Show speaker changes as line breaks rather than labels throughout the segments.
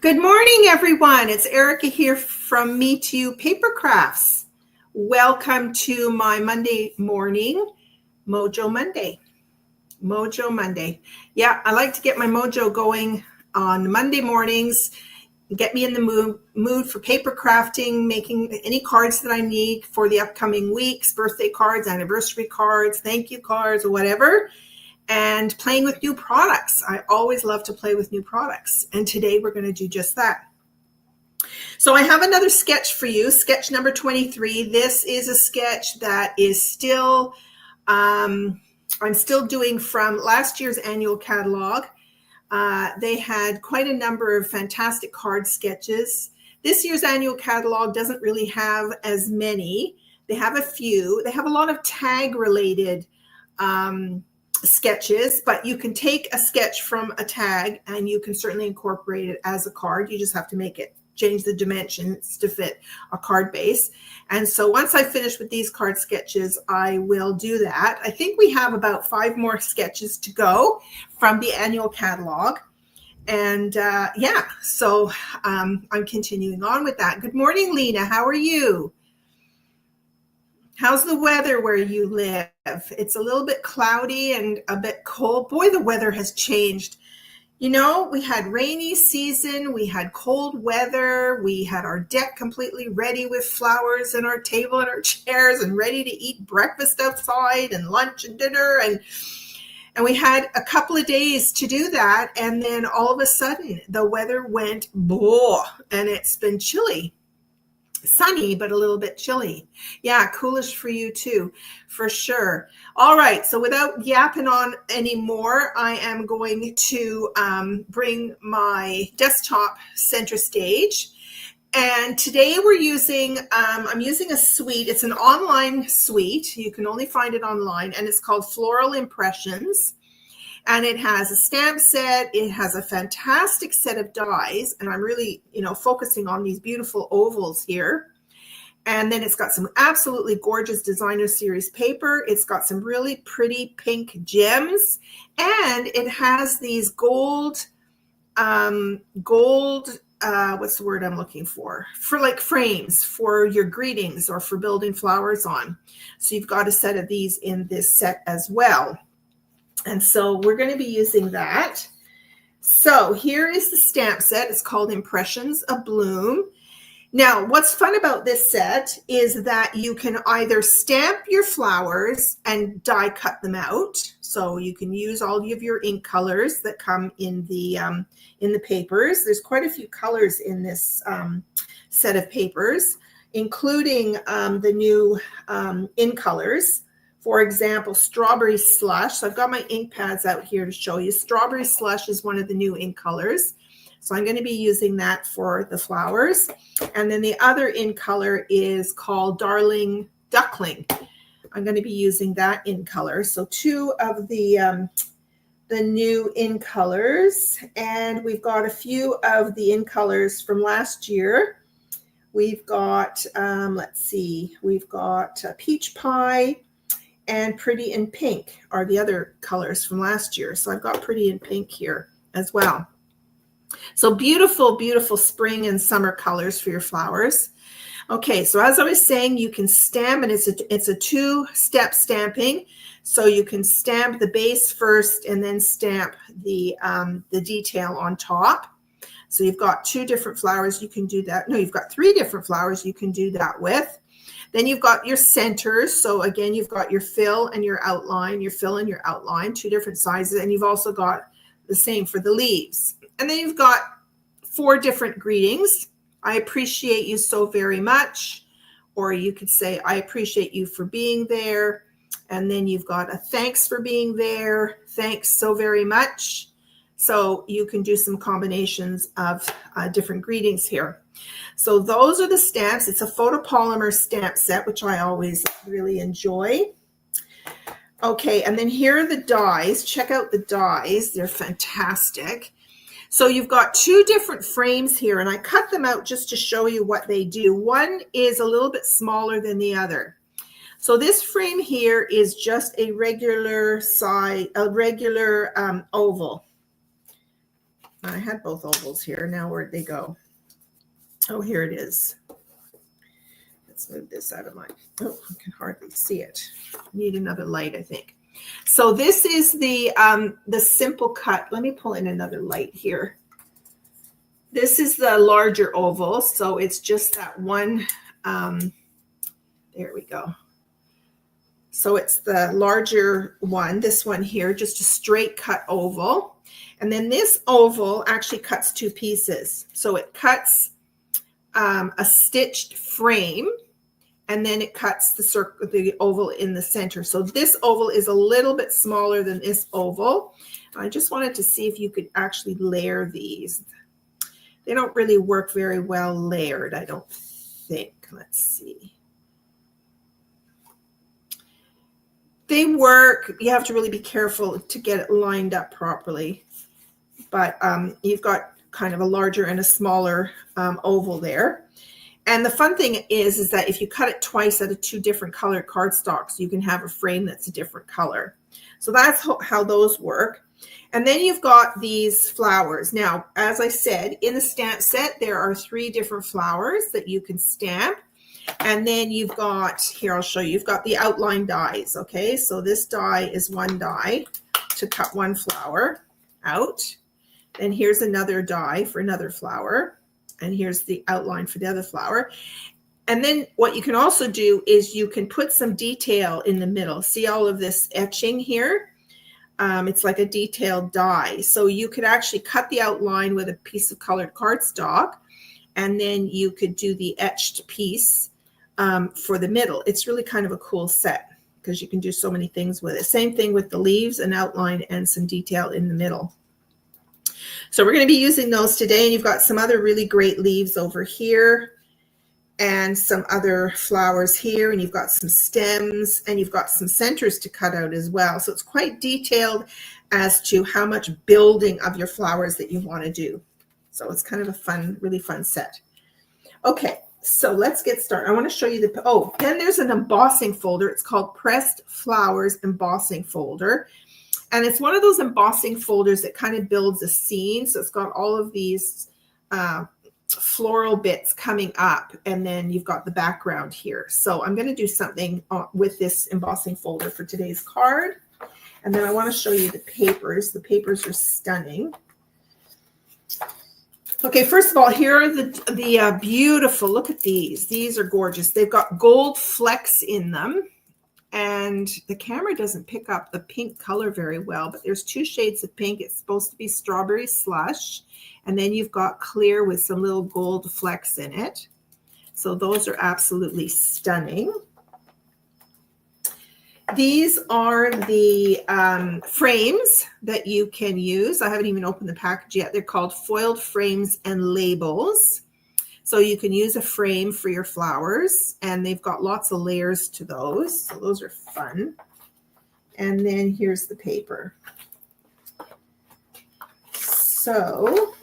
Good morning, everyone. It's Erica here from Me to You Paper Crafts. Welcome to my Monday morning, Mojo Monday. Mojo Monday. Yeah, I like to get my mojo going on Monday mornings, get me in the mood for paper crafting, making any cards that I need for the upcoming weeks, birthday cards, anniversary cards, thank you cards, or whatever. And playing with new products. I always love to play with new products. And today we're going to do just that. So I have another sketch for you, sketch number 23. This is a sketch that is still, I'm still doing from last year's annual catalog. They had quite a number of fantastic card sketches. This year's annual catalog doesn't really have as many. They have a few. They have a lot of tag related sketches, but you can take a sketch from a tag and you can certainly incorporate it as a card. You just have to make it, change the dimensions to fit a card base. And so once I finish with these card sketches, I will do that. I think we have about 5 more sketches to go from the annual catalog. And yeah, so I'm continuing on with that. Good morning, Lena. How are you? How's the weather where you live? It's a little bit cloudy and a bit cold. Boy, the weather has changed. You know, we had rainy season, we had cold weather, we had our deck completely ready with flowers and our table and our chairs and ready to eat breakfast outside and lunch and dinner. And we had a couple of days to do that. And then all of a sudden the weather went blah, and it's been chilly. Sunny, but a little bit chilly. Yeah, coolish for you too, for sure. All right, so without yapping on anymore, I am going to bring my desktop center stage. And today we're using, I'm using a suite. It's an online suite. You can only find it online, and it's called Floral Impressions. And it has a stamp set. It has a fantastic set of dies. And I'm really, focusing on these beautiful ovals here. And then it's got some absolutely gorgeous designer series paper. It's got some really pretty pink gems. And it has these gold, what's the word I'm looking for like frames for your greetings or for building flowers on. So you've got a set of these in this set as well. And so we're going to be using that. So here is the stamp set. It's called Impressions Abloom. Now, what's fun about this set is that you can either stamp your flowers and die cut them out. So you can use all of your ink colors that come in the papers. There's quite a few colors in this set of papers, including the new in colors. For example, Strawberry Slush. So I've got my ink pads out here to show you. Strawberry Slush is one of the new ink colors. So I'm going to be using that for the flowers. And then the other ink color is called Darling Duckling. I'm going to be using that ink color. So 2 of the new ink colors. And we've got a few of the ink colors from last year. We've got, let's see, we've got Peach Pie, and Pretty in Pink are the other colors from last year. So I've got Pretty in Pink here as well. So beautiful, beautiful spring and summer colors for your flowers. Okay, so as I was saying, you can stamp, and it's a 2-step stamping. So you can stamp the base first and then stamp the detail on top. So you've got 2 different flowers you can do that. No, you've got 3 different flowers you can do that with. Then you've got your centers. So again, you've got your fill and your outline, 2 different sizes. And you've also got the same for the leaves. And then you've got 4 different greetings. I appreciate you so very much. Or you could say, I appreciate you for being there. And then you've got a thanks for being there. Thanks so very much. So you can do some combinations of different greetings here. So those are the stamps. It's a photopolymer stamp set, which I always really enjoy. Okay, and then here are the dies. Check out the dies. They're fantastic. So you've got 2 different frames here, and I cut them out just to show you what they do. One is a little bit smaller than the other. So this frame here is just a regular size, oval. I had both ovals here. Now where'd they go? Oh, here it is. Let's move this out of my, oh, I can hardly see it. Need another light, I think. So this is the simple cut. Let me pull in another light here. This is the larger oval. So it's just that one, there we go. So it's the larger one, this one here, just a straight cut oval. And then this oval actually cuts two pieces. So it cuts a stitched frame, and then it cuts the circle, the oval in the center. So this oval is a little bit smaller than this oval. I just wanted to see if you could actually layer these. They don't really work very well layered, I don't think. Let's see. They work. You have to really be careful to get it lined up properly. But you've got kind of a larger and a smaller oval there. And the fun thing is that if you cut it twice out of two different colored cardstocks, you can have a frame that's a different color. So that's how those work. And then you've got these flowers. Now, as I said, in the stamp set, there are 3 different flowers that you can stamp. And then you've got, here I'll show you, you've got the outline dies, okay? So this die is one die to cut one flower out. And here's another die for another flower. And here's the outline for the other flower. And then what you can also do is you can put some detail in the middle. See all of this etching here? It's like a detailed die. So you could actually cut the outline with a piece of colored cardstock, and then you could do the etched piece for the middle. It's really kind of a cool set because you can do so many things with it. Same thing with the leaves, an outline and some detail in the middle. So we're going to be using those today, and you've got some other really great leaves over here and some other flowers here, and you've got some stems, and you've got some centers to cut out as well. So it's quite detailed as to how much building of your flowers that you want to do. So it's kind of a fun, really fun set. Okay, so let's get started. I want to show you the, oh, then there's an embossing folder. It's called Pressed Flowers Embossing Folder. And it's one of those embossing folders that kind of builds a scene. So it's got all of these floral bits coming up, and then you've got the background here. So I'm going to do something with this embossing folder for today's card. And then I want to show you the papers. The papers are stunning. Okay, first of all, here are the beautiful, look at these. These are gorgeous. They've got gold flecks in them. And the camera doesn't pick up the pink color very well, but there's 2 shades of pink. It's supposed to be strawberry slush. And then you've got clear with some little gold flecks in it. So those are absolutely stunning. These are the frames that you can use. I haven't even opened the package yet. They're called foiled frames and labels. So you can use a frame for your flowers, and they've got lots of layers to those. So those are fun. And then here's the paper. So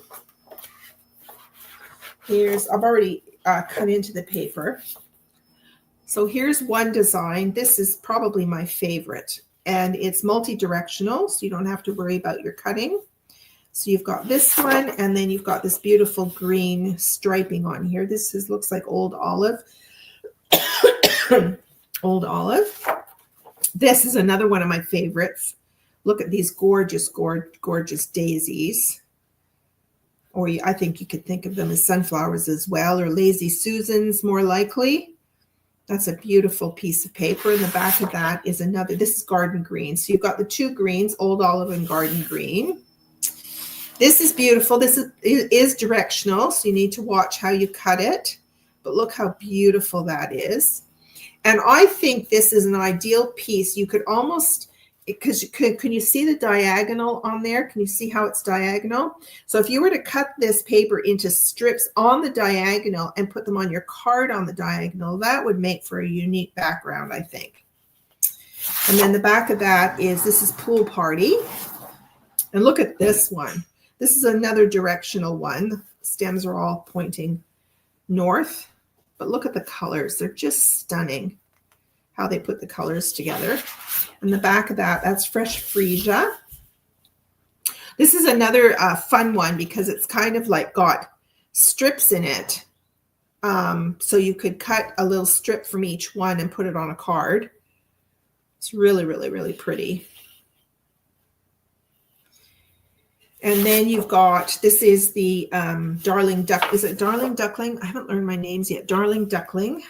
here's, I've already cut into the paper. So here's one design. This is probably my favorite, and it's multi-directional, so you don't have to worry about your cutting. So you've got this one, and then you've got this beautiful green striping on here. This looks like old olive. Old olive. This is another one of my favorites. Look at these gorgeous, gorgeous daisies. Or I think you could think of them as sunflowers as well, or lazy Susans more likely. That's a beautiful piece of paper. In the back of that is another. This is garden green. So you've got the 2 greens, old olive and garden green. This is beautiful. This is directional, so you need to watch how you cut it. But look how beautiful that is. And I think this is an ideal piece. You could almost, because can you see the diagonal on there? Can you see how it's diagonal? So if you were to cut this paper into strips on the diagonal and put them on your card on the diagonal, that would make for a unique background, I think. And then the back of that is, this is Pool Party. And look at this one. This is another directional one. The stems are all pointing north, but look at the colors. They're just stunning how they put the colors together. And the back of that, that's Fresh Freesia. This is another fun one because it's kind of like got strips in it. So you could cut a little strip from each one and put it on a card. It's really, really, really pretty. And then you've got, this is the Darling Duck. Is it Darling Duckling? I haven't learned my names yet. Darling Duckling.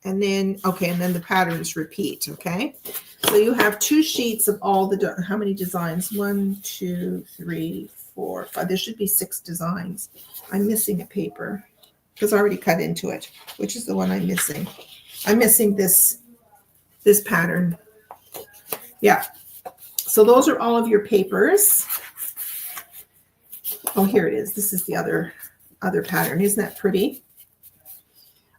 And then, okay, and then the patterns repeat, okay? So you have 2 sheets of all the, how many designs? 1, 2, 3, 4, 5. There should be 6 designs. I'm missing a paper because I already cut into it. Which is the one I'm missing? I'm missing this pattern. Yeah. So those are all of your papers. Oh, here it is. This is the other pattern. Isn't that pretty?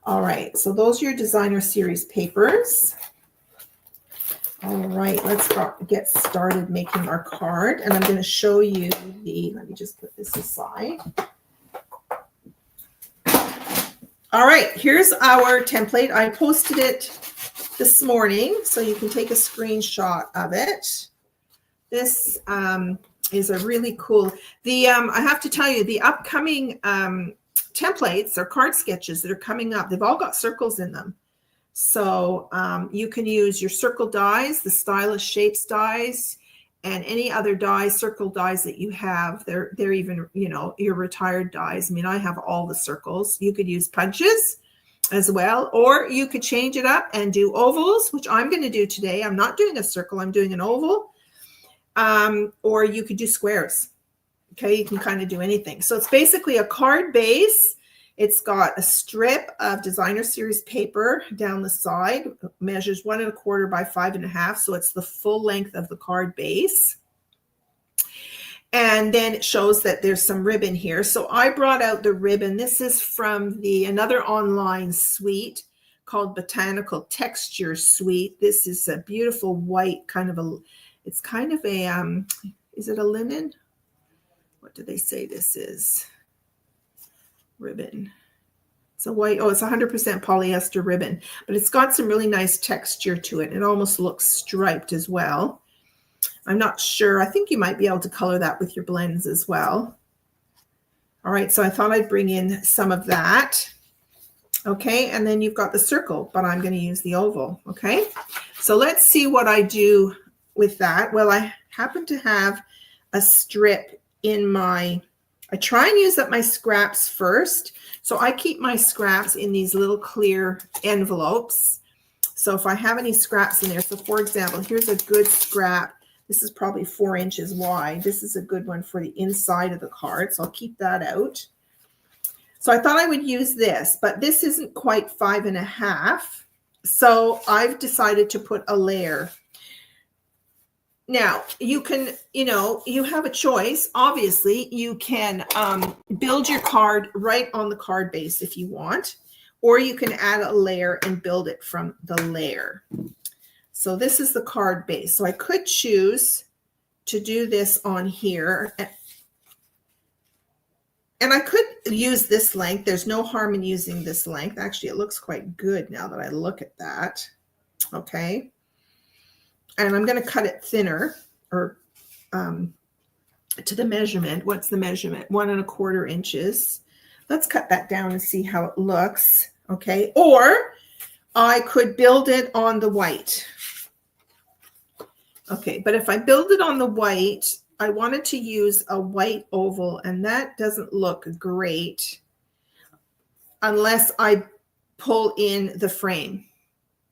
All right. So those are your designer series papers. All right. Let's get started making our card. And I'm going to show you the, let me just put this aside. All right. Here's our template. I posted it this morning, so you can take a screenshot of it. This is a really cool, I have to tell you, the upcoming templates or card sketches that are coming up, they've all got circles in them. So you can use your circle dies, the stylish shapes dies, and any other dies, circle dies that you have. They're even, you know, your retired dies. I mean, I have all the circles. You could use punches as well, or you could change it up and do ovals, which I'm going to do today. I'm not doing a circle, I'm doing an oval. Or you could do squares. Okay, you can kind of do anything. So it's basically a card base. It's got a strip of designer series paper down the side, measures 1 1/4 by 5 1/2. So it's the full length of the card base. And then it shows that there's some ribbon here. So I brought out the ribbon. This is from another online suite called Botanical Texture Suite. This is a beautiful white kind of it's kind of a, is it a linen? What do they say this is? Ribbon. It's a white, oh, it's 100% polyester ribbon, but it's got some really nice texture to it. It almost looks striped as well. I'm not sure. I think you might be able to color that with your blends as well. All right, so I thought I'd bring in some of that. Okay, and then you've got the circle, but I'm going to use the oval. Okay, so let's see what I do with that. Well, I happen to have a strip in my, I try and use up my scraps first. So I keep my scraps in these little clear envelopes. So if I have any scraps in there, so for example, here's a good scrap. This is probably 4 inches wide. This is a good one for the inside of the card. So I'll keep that out. So I thought I would use this, but this isn't quite 5 1/2. So I've decided to put a layer. Now, you can, you know, you have a choice. Obviously, you can build your card right on the card base if you want, or you can add a layer and build it from the layer. So this is the card base. So I could choose to do this on here. And I could use this length. There's no harm in using this length. Actually, it looks quite good now that I look at that. Okay. And I'm going to cut it thinner, or to the measurement. What's the measurement? 1 1/4 inches. Let's cut that down and see how it looks. Okay. Or I could build it on the white. Okay. But if I build it on the white, I wanted to use a white oval, and that doesn't look great unless I pull in the frame.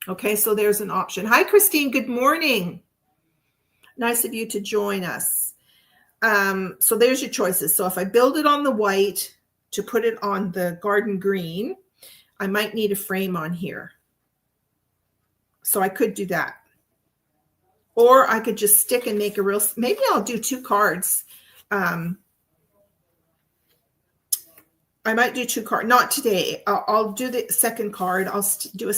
Okay, so there's an option. Hi, Christine. Good morning. Nice of you to join us. So there's your choices. So if I build it on the white to put it on the garden green, I might need a frame on here. So I could do that. Or I could just stick and make a real, maybe I'll do 2 cards. I might do 2 cards, not today. I'll do the second card. I'll do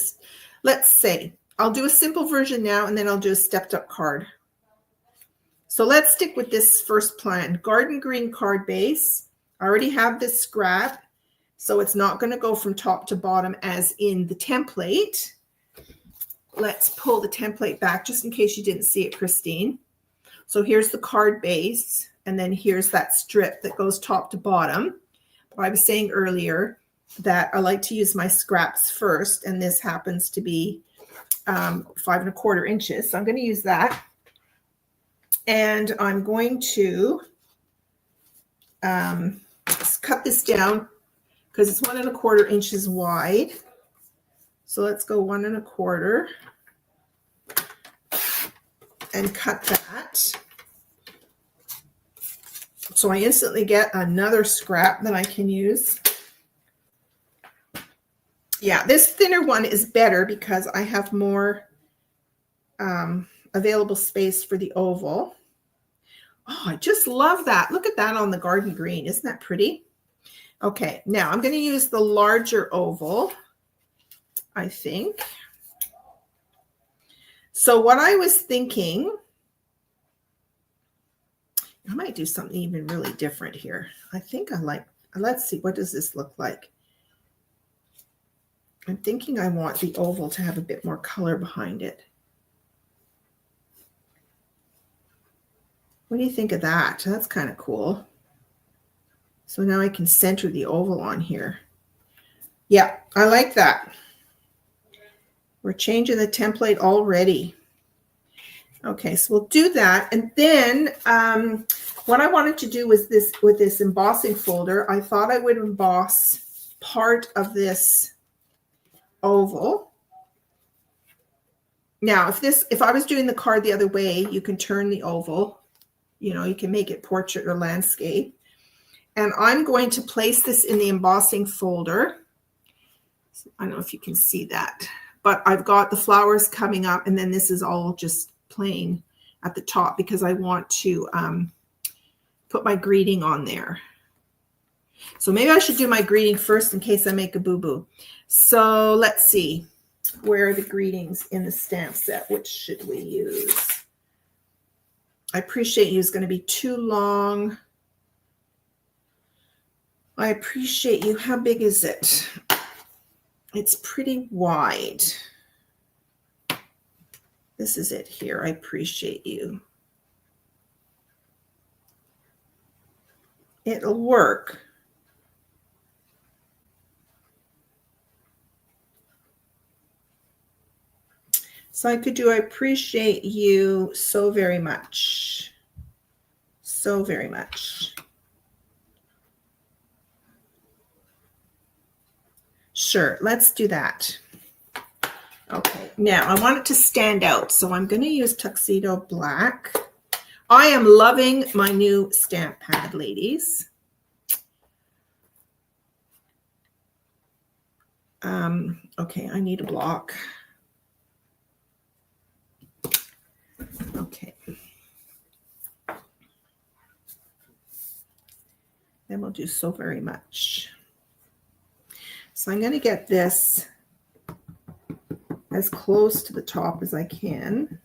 let's say I'll do a simple version now, and then I'll do a stepped up card. So let's stick with this first plan. Garden green card base. I already have this scrap, so it's not going to go from top to bottom as in the template. Let's pull the template back just in case you didn't see it, Christine. So here's the card base. And then here's that strip that goes top to bottom. But I was saying earlier that I like to use my scraps first, and this happens to be 5 1/4 inches. So I'm going to use that. And I'm going to cut this down because it's 1 1/4 inches wide. So let's go 1 1/4 and cut that. So I instantly get another scrap that I can use. Yeah, this thinner one is better because I have more available space for the oval. Oh, I just love that. Look at that on the garden green. Isn't that pretty? Okay, now I'm going to use the larger oval, I think. So what I was thinking, I might do something even really different here. I think I like, let's see, what does this look like? I'm thinking I want the oval to have a bit more color behind it. What do you think of that? That's kind of cool. So now I can center the oval on here. Yeah, I like that. We're changing the template already. Okay, so we'll do that. And then what I wanted to do was this with this embossing folder. I thought I would emboss part of this oval. Now, if I was doing the card the other way, you can turn the oval. You know, you can make it portrait or landscape. And I'm going to place this in the embossing folder. I don't know if you can see that, but I've got the flowers coming up, and then this is all just plain at the top because I want to put my greeting on there. So maybe I should do my greeting first in case I make a boo-boo. So let's see. Where are the greetings in the stamp set? Which should we use? I appreciate you is going to be too long. I appreciate you. How big is it? It's pretty wide. This is it here. I appreciate you. It'll work. So I could do, I appreciate you so very much. So very much. Sure, let's do that. Okay, now I want it to stand out, so I'm going to use Tuxedo Black. I am loving my new stamp pad, ladies. Okay, I need a block. Okay. Then we'll do so very much. So I'm going to get this as close to the top as I can.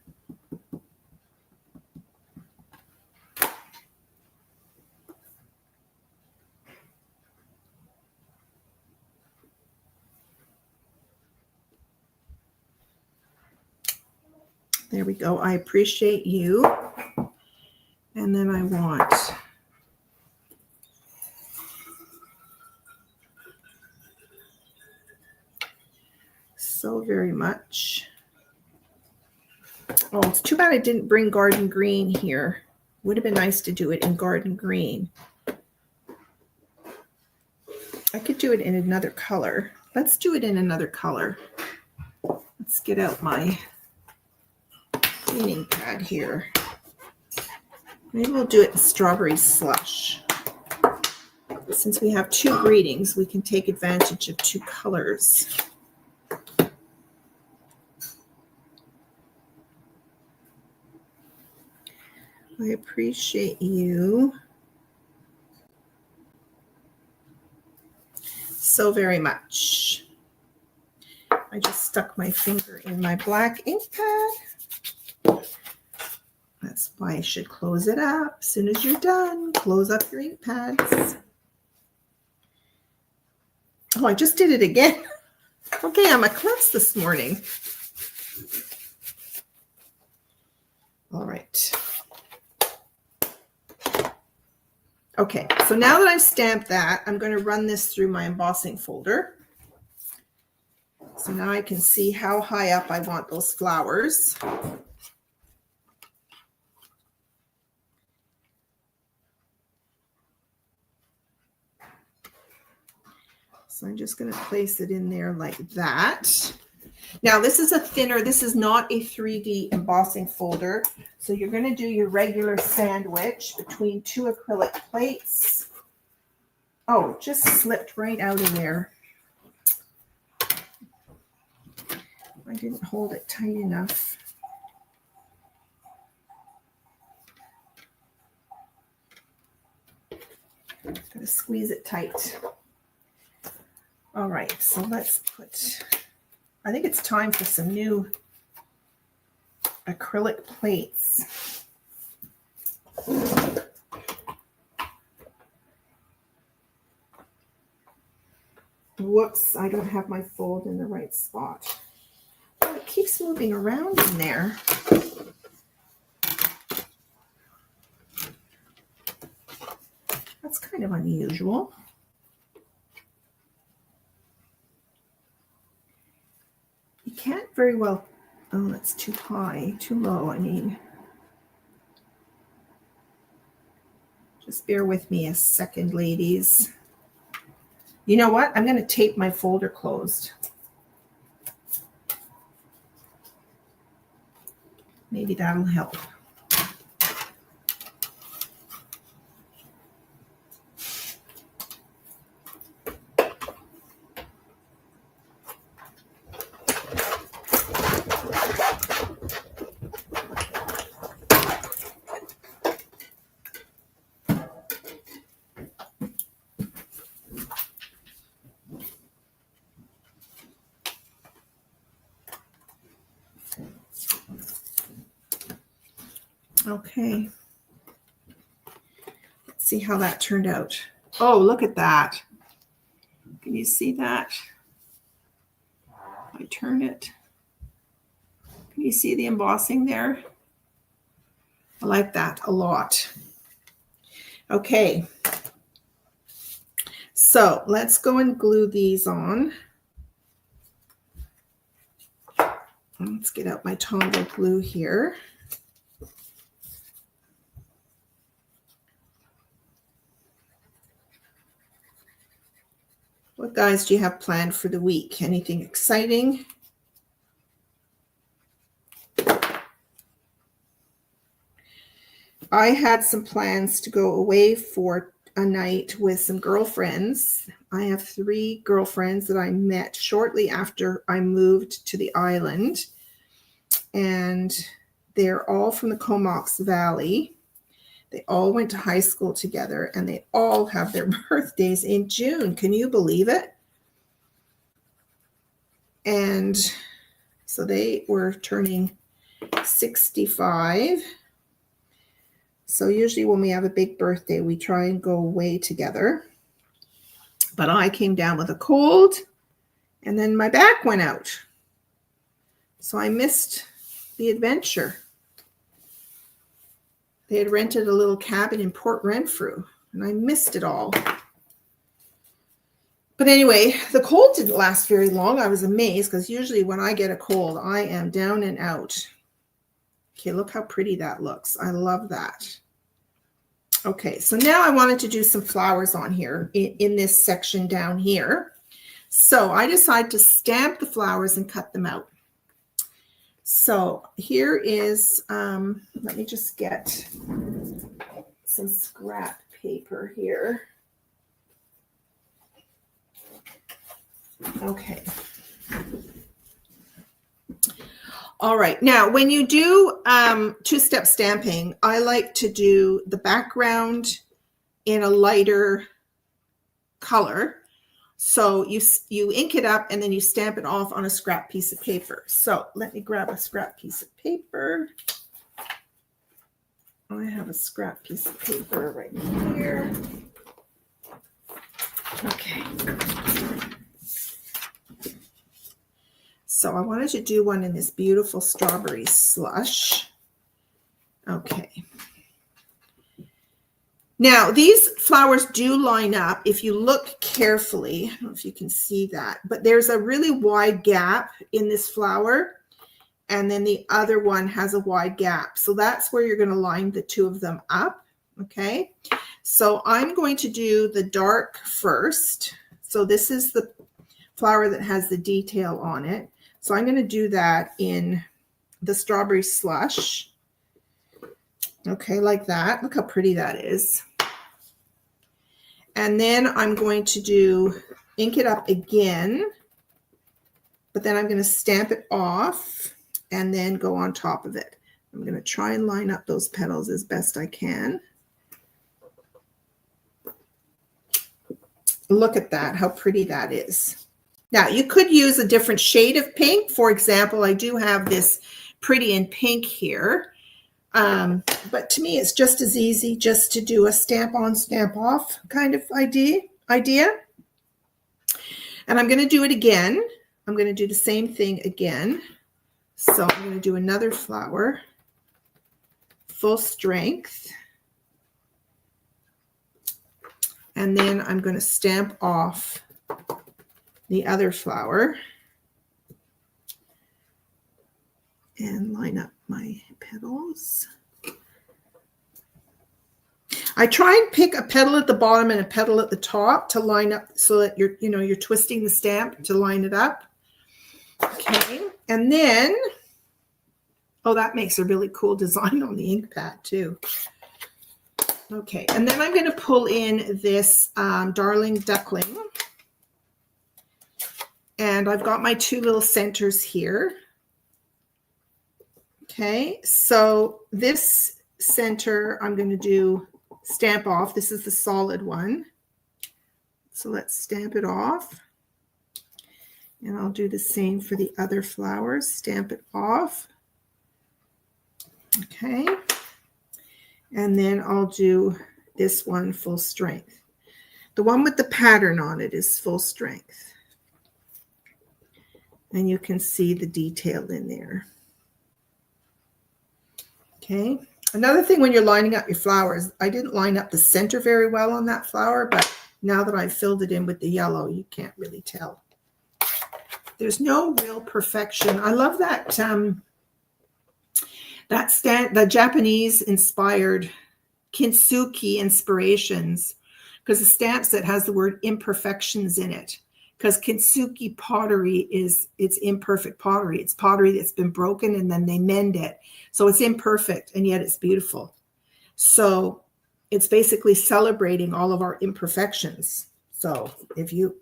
There we go. I appreciate you. And then I want so very much. Oh, it's too bad I didn't bring garden green here. Would have been nice to do it in garden green. I could do it in another color. Let's do it in another color. Let's get out my cleaning pad here. Maybe we'll do it in Strawberry Slush. Since we have two greetings, we can take advantage of two colors. I appreciate you so very much. I just stuck my finger in my black ink pad. That's why I should close it up. As soon as you're done, close up your ink pads. Oh, I just did it again. Okay, I'm a klutz this morning. All right. Okay, so now that I've stamped that, I'm going to run this through my embossing folder. So now I can see how high up I want those flowers. So I'm just going to place it in there like that. Now this is a thinner, this is not a 3D embossing folder. So you're going to do your regular sandwich between two acrylic plates. Oh, it just slipped right out of there. I didn't hold it tight enough. Gotta squeeze it tight. All right, so let's put, I think it's time for some new acrylic plates. Whoops, I don't have my fold in the right spot. Oh, it keeps moving around in there. That's kind of unusual. You can't very well, oh, that's too high, too low, I mean. Just bear with me a second, ladies. You know what? I'm going to tape my folder closed. Maybe that'll help. Okay. Let's see how that turned out. Oh, look at that. Can you see that? I turn it. Can you see the embossing there? I like that a lot. Okay. So let's go and glue these on. Let's get out my Tombow glue here. What guys do you have planned for the week? Anything exciting? I had some plans to go away for a night with some girlfriends. I have 3 girlfriends that I met shortly after I moved to the island. And they're all from the Comox Valley. They all went to high school together, and they all have their birthdays in June. Can you believe it? And so they were turning 65. So usually when we have a big birthday, we try and go away together. But I came down with a cold, and then my back went out. So I missed the adventure. They had rented a little cabin in Port Renfrew, and I missed it all. But anyway, the cold didn't last very long. I was amazed because usually when I get a cold, I am down and out. Okay, look how pretty that looks. I love that. Okay, so now I wanted to do some flowers on here in this section down here. So I decided to stamp the flowers and cut them out. So here is, let me just get some scrap paper here. Okay. All right. Now, when you do two-step stamping, I like to do the background in a lighter color. So you ink it up and then you stamp it off on a scrap piece of paper. So let me grab a scrap piece of paper. I have a scrap piece of paper right here. Okay. So I wanted to do one in this beautiful strawberry slush. Okay. Now, these flowers do line up if you look carefully. I don't know if you can see that, but there's a really wide gap in this flower, and then the other one has a wide gap. So that's where you're going to line the two of them up, okay? So I'm going to do the dark first. So this is the flower that has the detail on it. So I'm going to do that in the strawberry slush. Okay, like that. Look how pretty that is. And then I'm going to ink it up again, but then I'm going to stamp it off and then go on top of it. I'm going to try and line up those petals as best I can. Look at that, how pretty that is. Now, you could use a different shade of pink. For example, I do have this pretty in pink here. But to me, it's just as easy just to do a stamp on, stamp off kind of idea. And I'm going to do it again. I'm going to do the same thing again. So I'm going to do another flower, full strength. And then I'm going to stamp off the other flower and line up my petals. I try and pick a petal at the bottom and a petal at the top to line up so that you're twisting the stamp to line it up. Okay, and then, oh, that makes a really cool design on the ink pad too. Okay, and then I'm going to pull in this Darling Duckling. And I've got my two little centers here. Okay, so this center I'm going to do stamp off. This is the solid one. So let's stamp it off. And I'll do the same for the other flowers. Stamp it off. Okay. And then I'll do this one full strength. The one with the pattern on it is full strength. And you can see the detail in there. Okay. Another thing when you're lining up your flowers, I didn't line up the center very well on that flower, but now that I've filled it in with the yellow, you can't really tell. There's no real perfection. I love that the Japanese inspired kintsugi inspirations, because the stamp set has the word imperfections in it. Because kintsugi pottery it's imperfect pottery. It's pottery that's been broken and then they mend it. So it's imperfect and yet it's beautiful. So it's basically celebrating all of our imperfections. So if you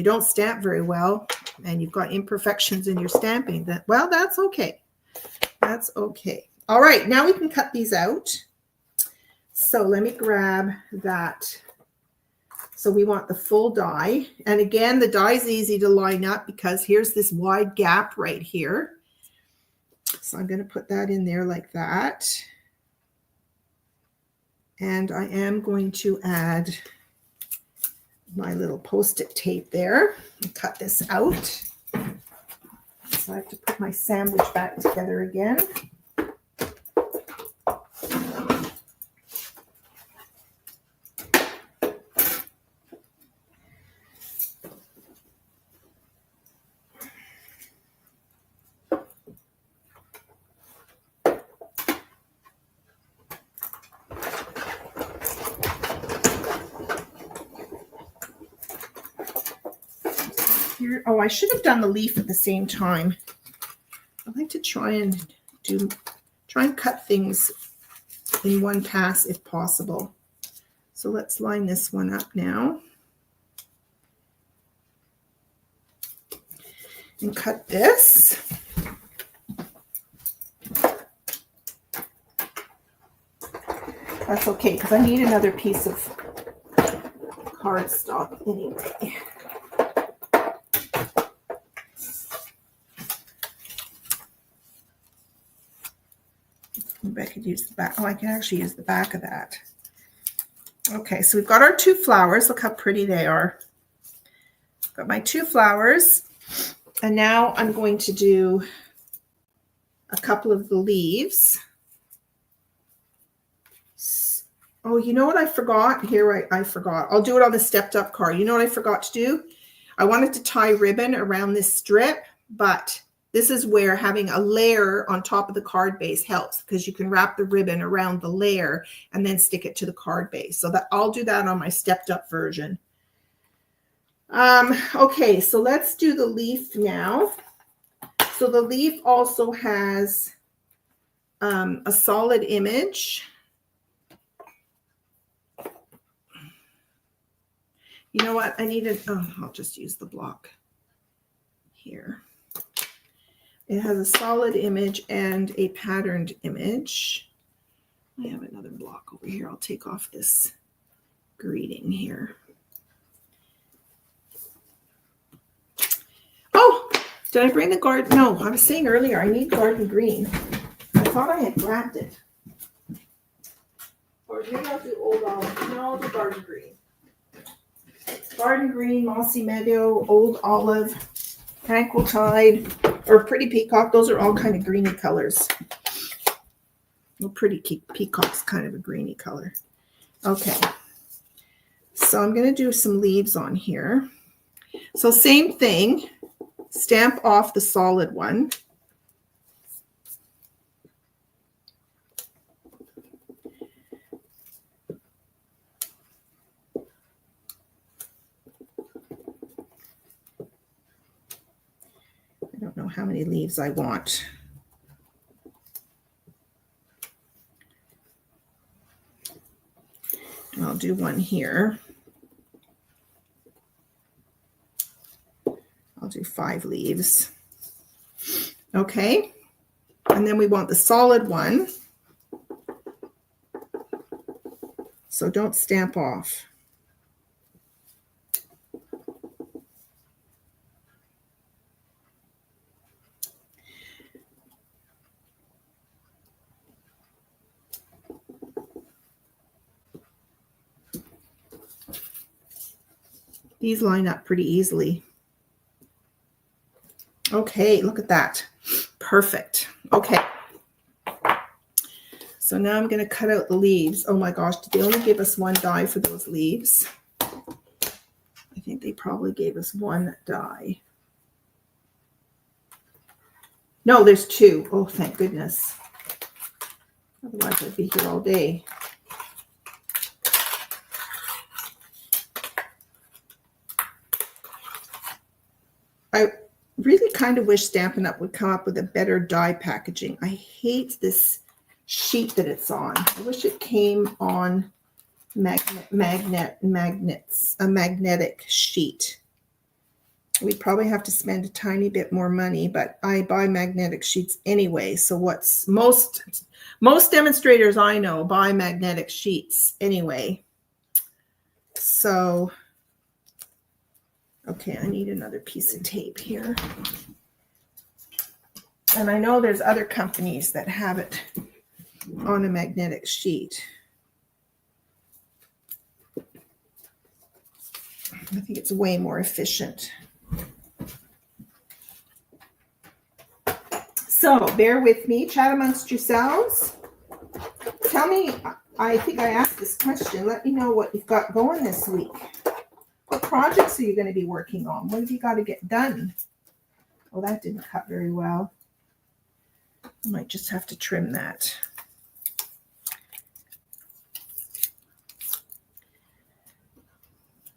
don't stamp very well and you've got imperfections in your stamping, that's okay. That's okay. All right, now we can cut these out. So let me grab that. So we want the full die. And again, the die is easy to line up because here's this wide gap right here. So I'm going to put that in there like that. And I am going to add my little Post-it tape there and cut this out. So I have to put my sandwich back together again. Here, oh, I should have done the leaf at the same time. I like to try and cut things in one pass if possible. So let's line this one up now. And cut this. That's okay, because I need another piece of cardstock anyway. Maybe I could use the back. Oh, I can actually use the back of that. Okay, so we've got our two flowers. Look how pretty they are. Got my two flowers. And now I'm going to do a couple of the leaves. Oh, you know what I forgot? Here, I forgot. I'll do it on the stepped up card. You know what I forgot to do? I wanted to tie ribbon around this strip, but this is where having a layer on top of the card base helps, because you can wrap the ribbon around the layer and then stick it to the card base. So that I'll do that on my stepped up version. Okay, so let's do the leaf now. So the leaf also has a solid image. You know what? I needed, oh, I'll just use the block here. It has a solid image and a patterned image. I have another block over here. I'll take off this greeting here. Oh, did I bring the garden? No, I was saying earlier I need garden green. I thought I had grabbed it. Or maybe I'll do old olive. No, I'll do garden green. Garden green, mossy meadow, old olive, tranquil tide, or pretty peacock. Those are all kind of greeny colors. Well, pretty peacock's kind of a greeny color. Okay. So I'm going to do some leaves on here. So same thing. Stamp off the solid one. I don't know how many leaves I want. I'll do one here. I'll do 5 leaves. Okay. And then we want the solid one. So don't stamp off. These line up pretty easily. Okay, look at that. Perfect. Okay. So now I'm going to cut out the leaves. Oh my gosh, did they only give us one die for those leaves? I think they probably gave us one die. No, there's 2. Oh, thank goodness. Otherwise, I'd be here all day. I really kind of wish Stampin' Up! Would come up with a better die packaging. I hate this sheet that it's on. I wish it came on a magnetic sheet. We'd probably have to spend a tiny bit more money, but I buy magnetic sheets anyway. So what's most demonstrators I know buy magnetic sheets anyway. So okay, I need another piece of tape here. And I know there's other companies that have it on a magnetic sheet. I think it's way more efficient. So bear with me, chat amongst yourselves. Tell me, I think I asked this question. Let me know what you've got going this week. What projects are you going to be working on? What have you got to get done? Oh, that didn't cut very well. I might just have to trim that.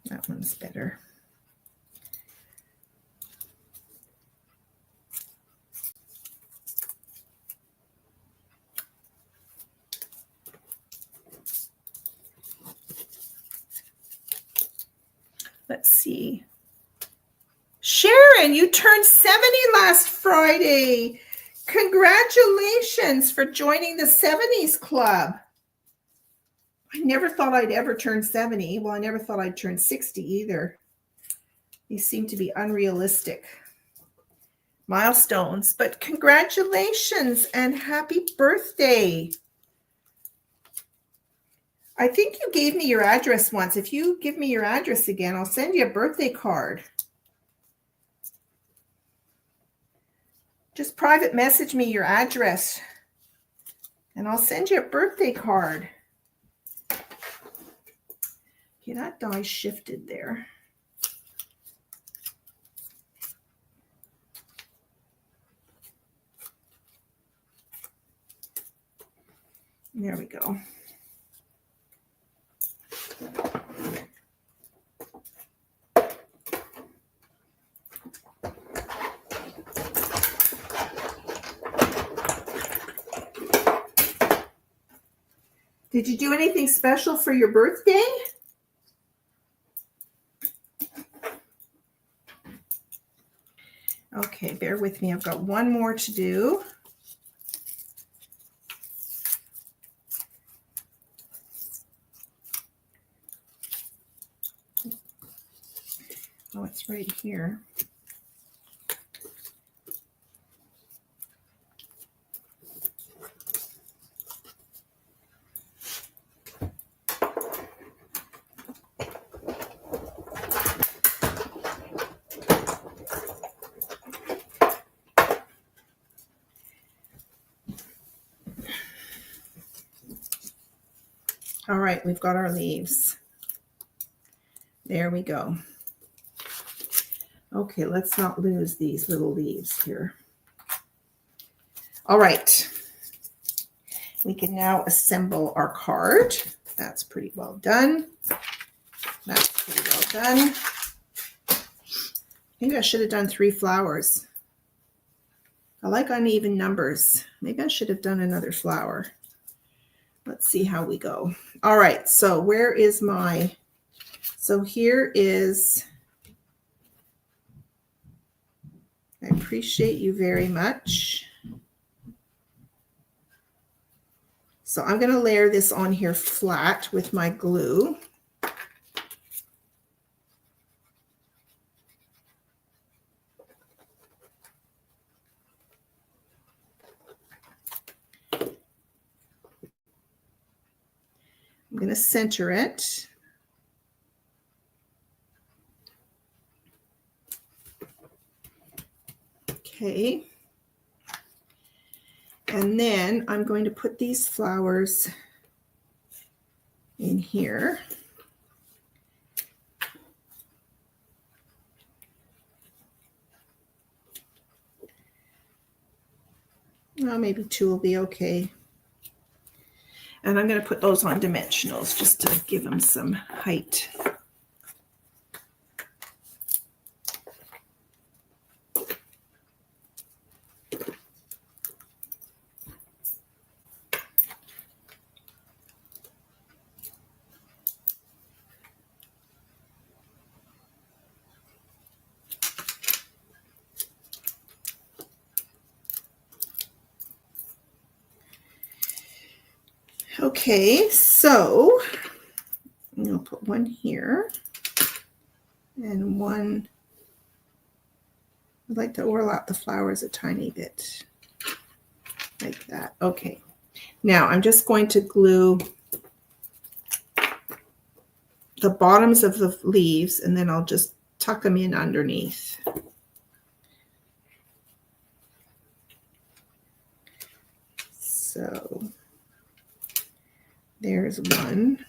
That one's better. Let's see. Sharon, you turned 70 last Friday. Congratulations for joining the 70s club. I never thought I'd ever turn 70. Well, I never thought I'd turn 60 either. These seem to be unrealistic milestones, but congratulations and happy birthday. I think you gave me your address once. If you give me your address again, I'll send you a birthday card. Just private message me your address and I'll send you a birthday card. Okay, that die shifted there. There we go. Did you do anything special for your birthday? Okay, bear with me. I've got one more to do. Oh, it's right here. All right, we've got our leaves. There we go. Okay, let's not lose these little leaves here. All right. We can now assemble our card. That's pretty well done. That's pretty well done. Maybe I should have done 3 flowers. I like uneven numbers. Maybe I should have done another flower. Let's see how we go. All right, so where is my, so here is, I appreciate you very much. So I'm going to layer this on here flat with my glue. I'm going to center it. Okay. And then I'm going to put these flowers in here. Well, maybe 2 will be okay. And I'm going to put those on dimensionals just to give them some height. Okay, so I'm going to put one here and one. I'd like to overlap the flowers a tiny bit like that. Okay, now I'm just going to glue the bottoms of the leaves and then I'll just tuck them in underneath. So there's one.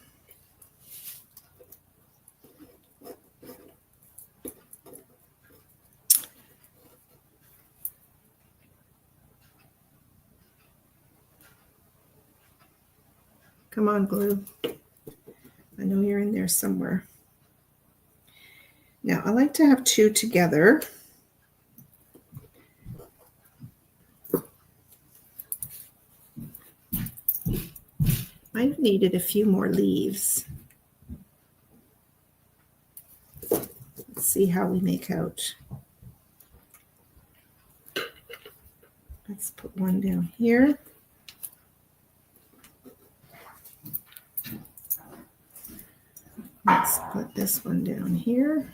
Come on, glue. I know you're in there somewhere. Now, I like to have 2 together. Might have needed a few more leaves. Let's see how we make out. Let's put one down here. Let's put this one down here.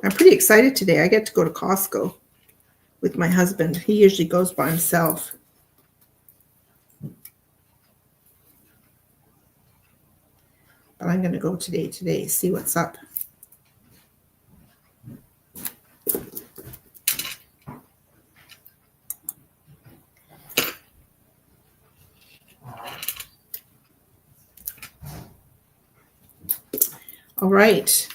I'm pretty excited today. I get to go to Costco with my husband. He usually goes by himself. But I'm going to go today, see what's up. All right.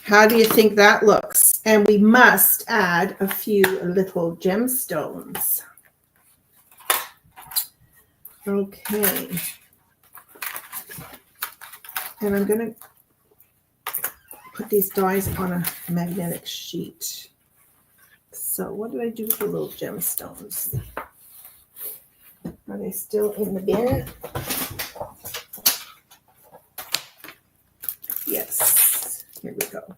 How do you think that looks? And we must add a few little gemstones. Okay. And I'm going to put these dies on a magnetic sheet. So what did I do with the little gemstones? Are they still in the bin? Yes. Here we go.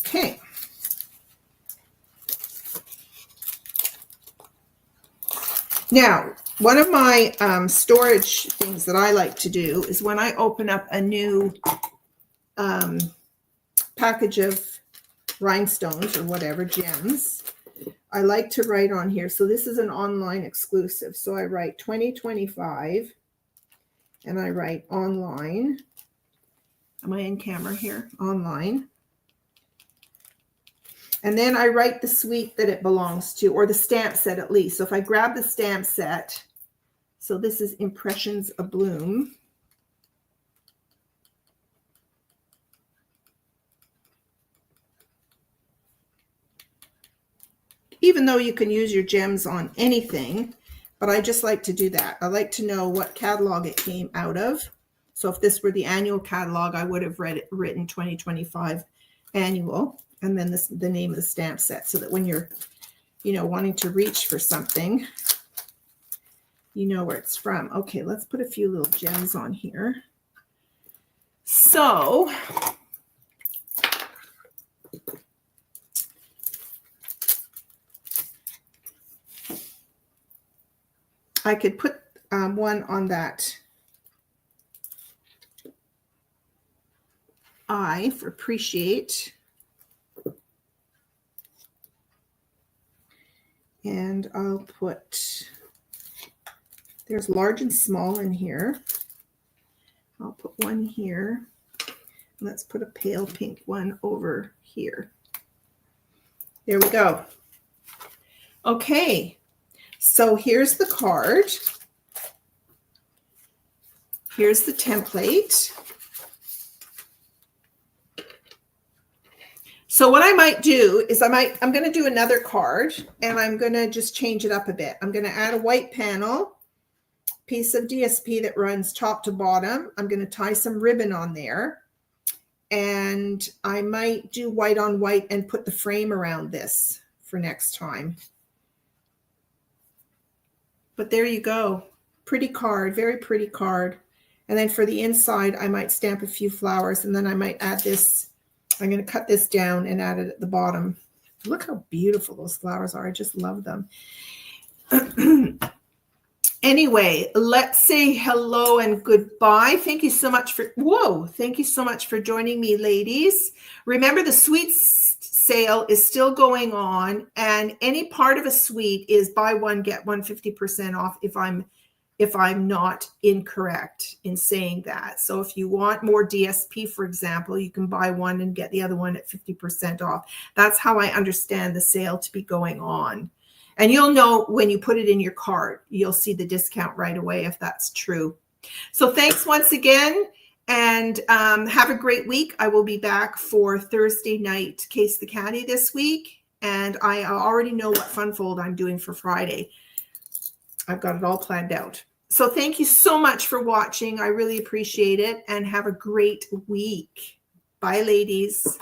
Okay. Now, one of my storage things that I like to do is when I open up a new package of rhinestones or whatever, gems, I like to write on here. So this is an online exclusive. So I write 2025 and I write online. Am I in camera here? Online. And then I write the suite that it belongs to, or the stamp set at least. So if I grab the stamp set, so this is Impressions Abloom. Even though you can use your gems on anything, but I just like to do that. I like to know what catalog it came out of. So if this were the annual catalog, I would have written 2025 annual, and then the name of the stamp set, so that when you're, wanting to reach for something, you know where it's from. Okay, let's put a few little gems on here. So I could put one on that I for appreciate. And I'll put, there's large and small in here. I'll put one here. Let's put a pale pink one over here. There we go. Okay, so here's the card. Here's the template. So what I might do is I'm going to do another card, and I'm going to just change it up a bit. I'm going to add a white panel, piece of DSP that runs top to bottom. I'm going to tie some ribbon on there, and I might do white on white and put the frame around this for next time. But there you go. Pretty card, very pretty card. And then for the inside, I might stamp a few flowers, and then I might add this. I'm going to cut this down and add it at the bottom. Look how beautiful those flowers are. I just love them. Anyway, let's say hello and goodbye. Thank you so much for, thank you so much for joining me, ladies. Remember, the suite sale is still going on, and any part of a suite is buy one, get one 50% off if I'm not incorrect in saying that. So if you want more DSP, for example, you can buy one and get the other one at 50% off. That's how I understand the sale to be going on. And you'll know when you put it in your cart, you'll see the discount right away if that's true. So thanks once again, and have a great week. I will be back for Thursday night Case the Caddy this week, and I already know what fun fold I'm doing for Friday. I've got it all planned out. So thank you so much for watching. I really appreciate it, and have a great week. Bye, ladies.